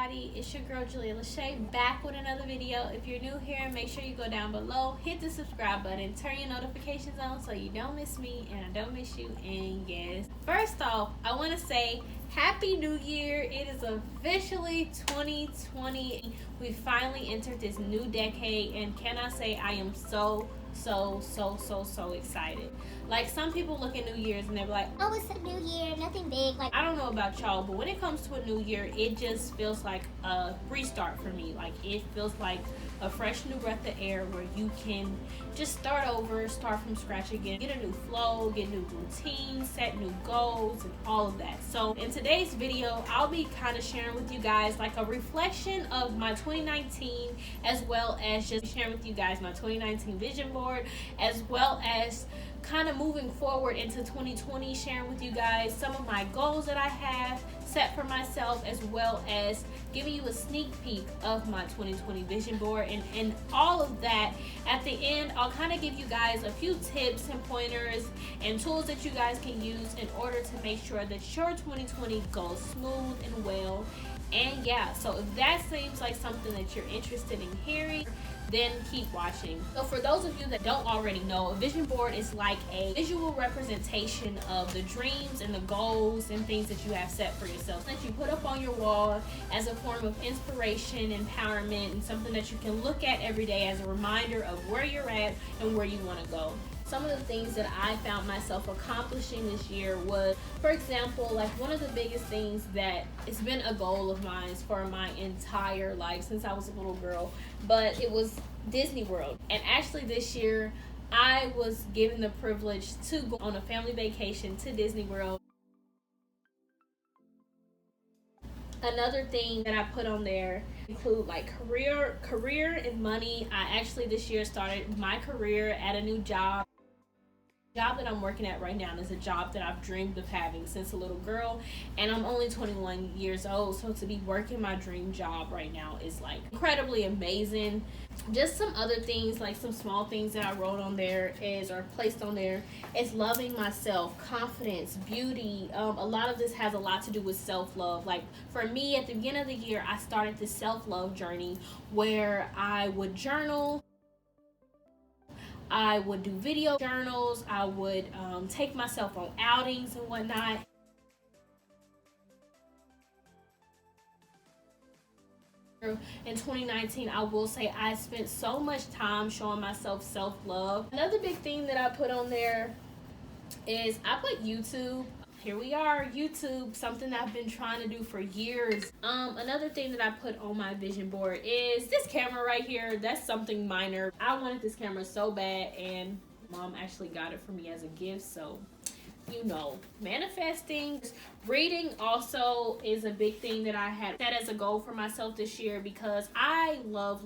everybody, it's your girl Julia Lachey back with another video. If you're new here, make sure you go down below, hit the subscribe button, turn your notifications on so you don't miss me and I don't miss you. And yes, first off, I want to say Happy New Year. It is officially 2020. We finally entered this new decade, and can I say I am so excited. Like, some people look at New Year's and they're like, oh, it's a new year, nothing big. Like, I don't know about y'all, but when it comes to a new year, it just feels like a restart for me. Like, it feels like a fresh new breath of air where you can just start over, start from scratch again, get a new flow, get new routines, set new goals, and all of that. So in today's video, I'll be kind of sharing with you guys like a reflection of my 2019, as well as just sharing with you guys my 2019 vision board, as well as kind of moving forward into 2020, sharing with you guys some of my goals that I have set for myself, as well as giving you a sneak peek of my 2020 vision board, and all of that. At the end, I'll kind of give you guys a few tips and pointers and tools that you guys can use in order to make sure that your 2020 goes smooth and well. And yeah, so if that seems like something that you're interested in hearing, then keep watching. So for those of you that don't already know, a vision board is like a visual representation of the dreams and the goals and things that you have set for yourself, that you put up on your wall as a form of inspiration, empowerment, and something that you can look at every day as a reminder of where you're at and where you want to go. Some of the things that I found myself accomplishing this year was, for example, like one of the biggest things that it's been a goal of mine for my entire life since I was a little girl, but it was Disney World. And actually this year I was given the privilege to go on a family vacation to Disney World. Another thing that I put on there include like career and money. I actually this year started my career at a new job. The job that I'm working at right now is a job that I've dreamed of having since a little girl, and I'm only 21 years old, so to be working my dream job right now is like incredibly amazing. Just some other things, like some small things that I wrote on there or placed on there is loving myself, confidence, beauty. A lot of this has a lot to do with self-love. Like for me, at the beginning of the year, I started this self-love journey where I would journal, I would do video journals, I would take myself on outings and whatnot. In 2019, I will say I spent so much time showing myself self-love. Another big thing that I put on there is I put YouTube. Here we are, YouTube, something that I've been trying to do for years. Another thing that I put on my vision board is this camera right here. That's something minor. I wanted this camera so bad, and Mom actually got it for me as a gift, so you know, manifesting. Reading also is a big thing that I had set as a goal for myself this year, because I love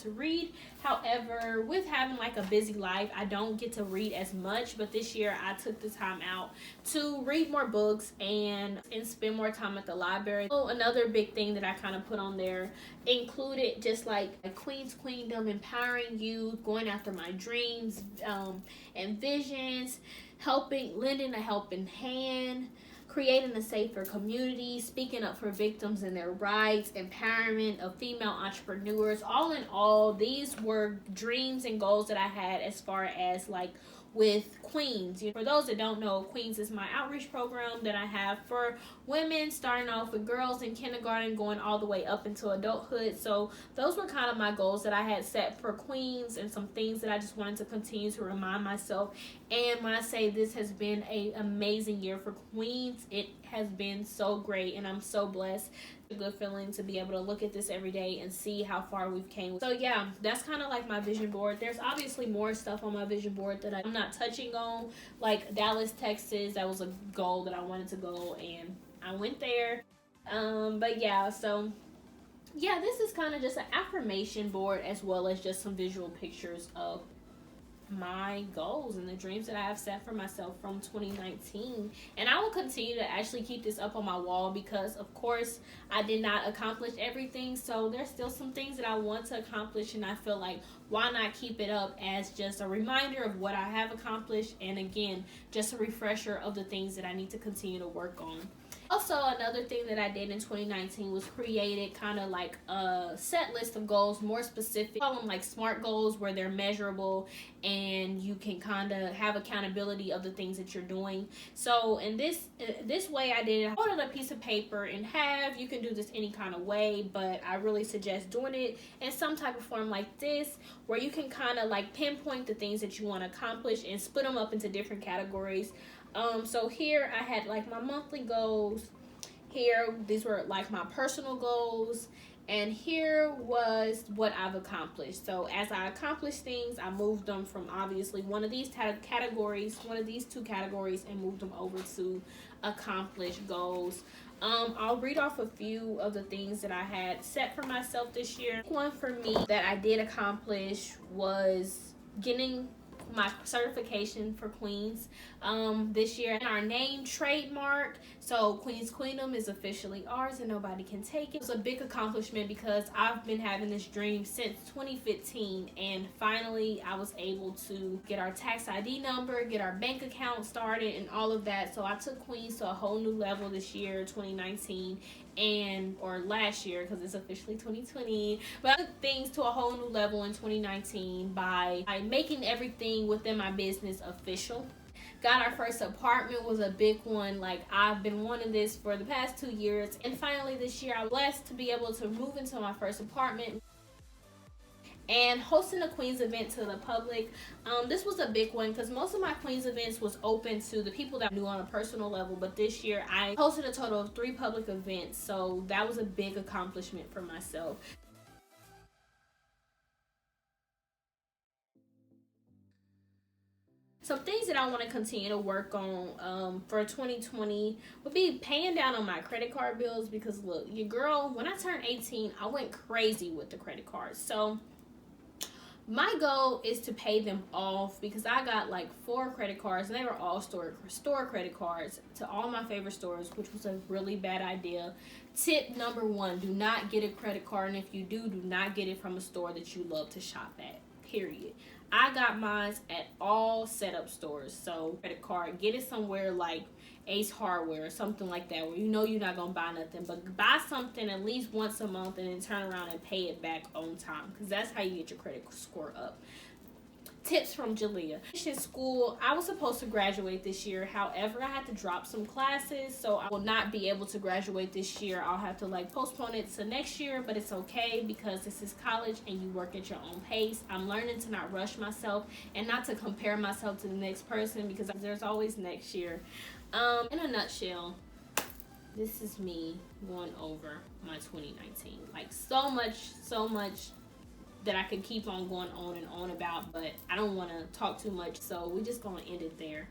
to read. However, with having like a busy life, I don't get to read as much, but this year I took the time out to read more books and spend more time at the library. So another big thing that I kind of put on there included just like a Queen's Queendom, empowering youth, going after my dreams and visions, lending a helping hand, creating a safer community, speaking up for victims and their rights, empowerment of female entrepreneurs. All in all, these were dreams and goals that I had as far as like with Queens. For those that don't know, Queens is my outreach program that I have for women, starting off with girls in kindergarten, going all the way up into adulthood. So those were kind of my goals that I had set for Queens, and some things that I just wanted to continue to remind myself. And when I say this has been an amazing year for Queens, it has been so great, and I'm so blessed. A good feeling to be able to look at this every day and see how far we've came. So yeah, that's kind of like my vision board. There's obviously more stuff on my vision board that I'm not touching on, like Dallas, Texas. That was a goal that I wanted to go, and I went there. But yeah, so yeah, this is kind of just an affirmation board, as well as just some visual pictures of my goals and the dreams that I have set for myself from 2019. And I will continue to actually keep this up on my wall, because of course I did not accomplish everything, so there's still some things that I want to accomplish, and I feel like why not keep it up as just a reminder of what I have accomplished, and again, just a refresher of the things that I need to continue to work on. Also, another thing that I did in 2019 was created kind of like a set list of goals, more specific. I call them like SMART goals, where they're measurable and you can kind of have accountability of the things that you're doing. So in this way I did it. I folded a piece of paper in half. You can do this any kind of way, but I really suggest doing it in some type of form like this, where you can kind of like pinpoint the things that you want to accomplish and split them up into different categories. So here I had like my monthly goals. Here, these were like my personal goals. And here was what I've accomplished. So as I accomplished things, I moved them from obviously one of these categories, one of these two categories, and moved them over to accomplished goals. I'll read off a few of the things that I had set for myself this year. One for me that I did accomplish was getting my certification for Queens this year, and our name trademarked, so Queens Queendom is officially ours and nobody can take it. It was a big accomplishment because I've been having this dream since 2015, and finally I was able to get our tax ID number, get our bank account started, and all of that. So I took Queens to a whole new level this year, 2019, or last year because it's officially 2020, but I took things to a whole new level in 2019 by making everything within my business official. Got our first apartment was a big one. Like, I've been wanting this for the past 2 years, and finally this year I was blessed to be able to move into my first apartment. And hosting a Queens event to the public, this was a big one because most of my Queens events was open to the people that I knew on a personal level, but this year I hosted a total of 3 public events, so that was a big accomplishment for myself. Some things that I want to continue to work on for 2020 would be paying down on my credit card bills, because look, your girl, when I turned 18, I went crazy with the credit cards. So my goal is to pay them off, because I got like 4 credit cards and they were all store credit cards to all my favorite stores, which was a really bad idea. Tip number 1, do not get a credit card, and if you do not get it from a store that you love to shop at, period. I got mine at all setup stores. So credit card, get it somewhere like Ace Hardware or something like that, where you know you're not gonna buy nothing, but buy something at least once a month and then turn around and pay it back on time, because that's how you get your credit score up. Tips from Jalea. In school, I was supposed to graduate this year. However, I had to drop some classes, so I will not be able to graduate this year. I'll have to like postpone it to next year, but it's okay because this is college and you work at your own pace. I'm learning to not rush myself and not to compare myself to the next person, because there's always next year. In a nutshell, this is me going over my 2019. Like, so much that I could keep on going on and on about, but I don't want to talk too much, so we're just going to end it there.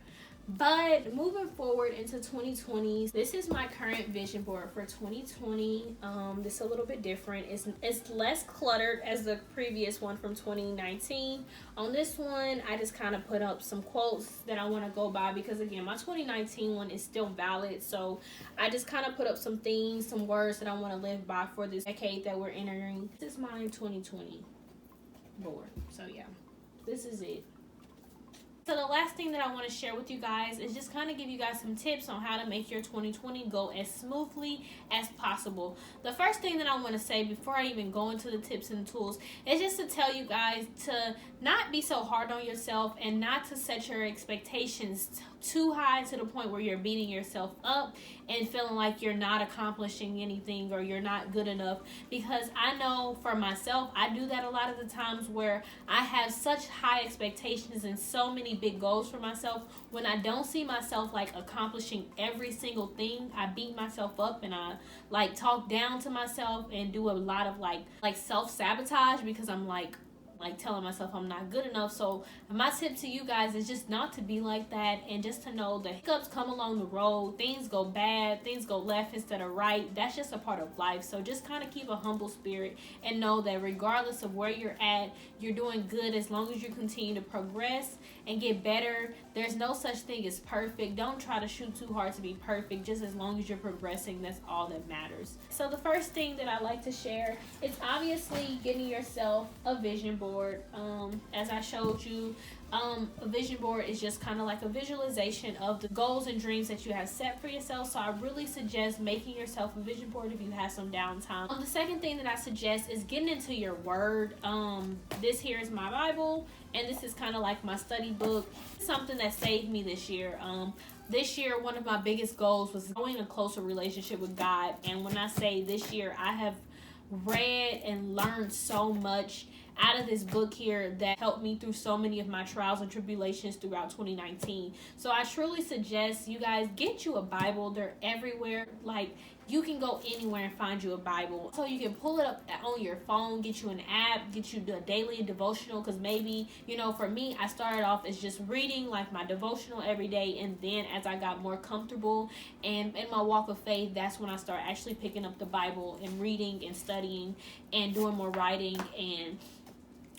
But moving forward into 2020, this is my current vision board for 2020. This is a little bit different. It's less cluttered as the previous one from 2019. On this one, I just kind of put up some quotes that I want to go by, because again, my 2019 one is still valid. So I just kind of put up some things, some words that I want to live by for this decade that we're entering. This is my 2020 board. So yeah, this is it. So the last thing that I want to share with you guys is just kind of give you guys some tips on how to make your 2020 go as smoothly as possible. The first thing that I want to say before I even go into the tips and tools is just to tell you guys to not be so hard on yourself and not to set your expectations too high to the point where you're beating yourself up and feeling like you're not accomplishing anything or you're not good enough. Because I know for myself, I do that a lot of the times, where I have such high expectations and so many big goals for myself. When I don't see myself like accomplishing every single thing, I beat myself up and I like talk down to myself and do a lot of like self-sabotage, because I'm like telling myself I'm not good enough. So my tip to you guys is just not to be like that, and just to know that hiccups come along the road. Things go bad, things go left instead of right. That's just a part of life. So just kind of keep a humble spirit and know that regardless of where you're at, you're doing good as long as you continue to progress and get better. There's no such thing as perfect. Don't try to shoot too hard to be perfect. Just as long as you're progressing, that's all that matters. So the first thing that I like to share is obviously getting yourself a vision board. board. As I showed you, a vision board is just kind of like a visualization of the goals and dreams that you have set for yourself. So I really suggest making yourself a vision board if you have some downtime. The second thing that I suggest is getting into your word. This here is my Bible, and this is kind of like my study book. Something that saved me this year. This year, one of my biggest goals was growing a closer relationship with God. And when I say this year, I have read and learned so much out of this book here that helped me through so many of my trials and tribulations throughout 2019. So I truly suggest you guys get you a Bible. They're everywhere. Like, you can go anywhere and find you a Bible. So you can pull it up on your phone, get you an app, get you a daily devotional. Because maybe, you know, for me, I started off as just reading like my devotional every day. And then as I got more comfortable and in my walk of faith, that's when I started actually picking up the Bible and reading and studying and doing more writing and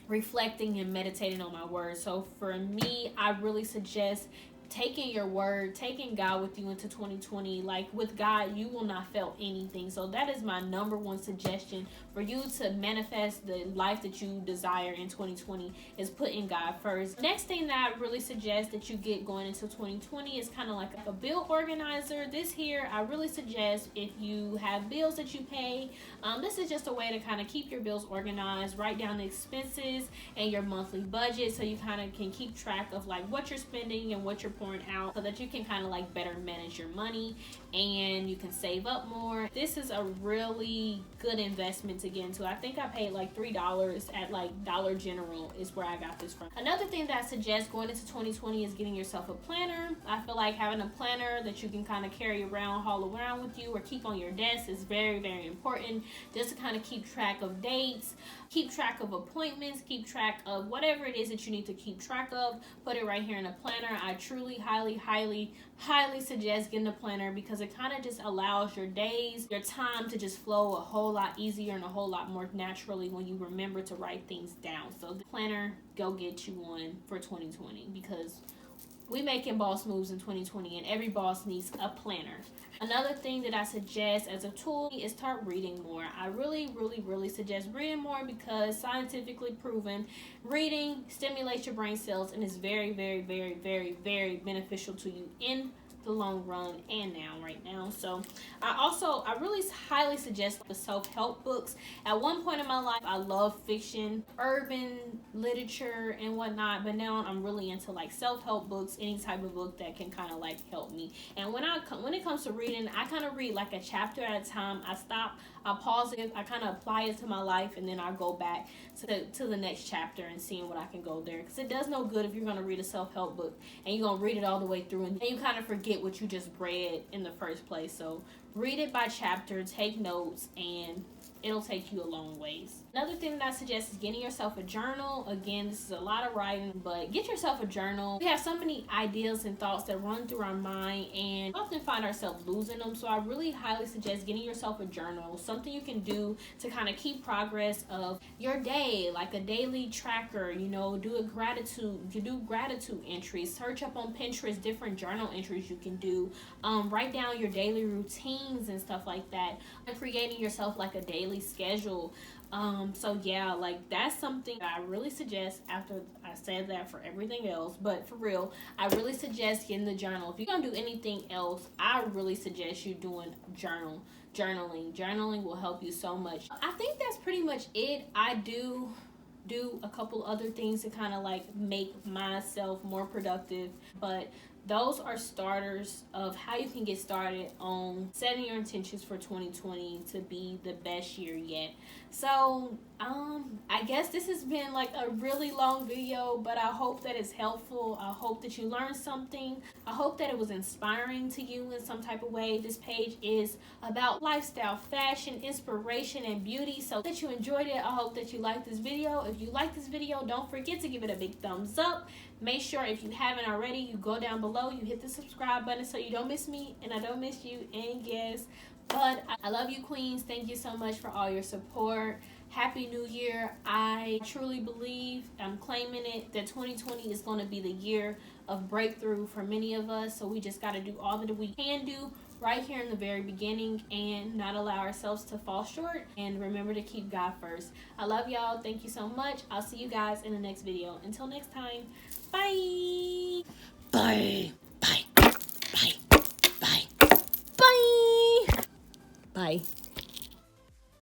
reflecting and meditating on my words. So for me, I really suggest taking your word, taking God with you into 2020. Like, with God, you will not fail anything. So that is my number one suggestion for you to manifest the life that you desire in 2020, is putting God first. Next thing that I really suggest that you get going into 2020 is kind of like a bill organizer. This here, I really suggest if you have bills that you pay, this is just a way to kind of keep your bills organized, write down the expenses and your monthly budget, so you kind of can keep track of like what you're spending and what you're pouring out, so that you can kind of like better manage your money and you can save up more. This is a really good investment to get into. I think I paid like $3 at like Dollar General is where I got this from. Another thing that I suggest going into 2020 is getting yourself a planner. I feel like having a planner that you can kind of carry around, haul around with you, or keep on your desk is very, very important, just to kind of keep track of dates, keep track of appointments, keep track of whatever it is that you need to keep track of. Put it right here in a planner. I truly highly suggest getting a planner, because it kind of just allows your days, your time to just flow a whole lot easier and a whole lot more naturally when you remember to write things down. So the planner, go get you one for 2020, because we making boss moves in 2020 and every boss needs a planner. Another thing that I suggest as a tool is start reading more. I really suggest reading more, because scientifically proven, reading stimulates your brain cells and is very very beneficial to you in the long run and right now. So I really highly suggest the self-help books. At one point in my life, I loved fiction, urban literature and whatnot, but now I'm really into like self-help books, any type of book that can kind of like help me. And when it comes to reading, I kind of read like a chapter at a time. I stop, I pause it, I kind of apply it to my life, and then I go back to the next chapter and seeing what I can go there. Because it does no good if you're going to read a self-help book and you're going to read it all the way through and you kind of forget what you just read in the first place. So read it by chapter, take notes, and it'll take you a long ways. Another thing that I suggest is getting yourself a journal. Again, this is a lot of writing, but get yourself a journal. We have so many ideas and thoughts that run through our mind, and often find ourselves losing them. So I really highly suggest getting yourself a journal, something you can do to kind of keep progress of your day, like a daily tracker. You know, do gratitude entries. Search up on Pinterest different journal entries you can do. Write down your daily routines and stuff like that, and creating yourself like a daily schedule. So yeah, like that's something that I really suggest after I said that for everything else. But for real, I really suggest getting the journal. If you're gonna do anything else, I really suggest you doing journaling. Journaling will help you so much. I think that's pretty much it. I do a couple other things to kind of like make myself more productive, but those are starters of how you can get started on setting your intentions for 2020 to be the best year yet. So I guess this has been like a really long video, but I hope that it's helpful. I hope that you learned something. I hope that it was inspiring to you in some type of way. This page is about lifestyle, fashion, inspiration, and beauty. So that you enjoyed it. I hope that you liked this video. If you like this video, don't forget to give it a big thumbs up. Make sure if you haven't already, you go down below, you hit the subscribe button so you don't miss me and I don't miss you. And yes, but I love you, queens. Thank you so much for all your support. Happy New Year. I truly believe, I'm claiming it, that 2020 is going to be the year of breakthrough for many of us. So we just got to do all that we can do right here in the very beginning and not allow ourselves to fall short, and remember to keep God first. I love y'all. Thank you so much. I'll see you guys in the next video. Until next time, bye. Bye. Bye. Bye. Bye. Bye. Bye.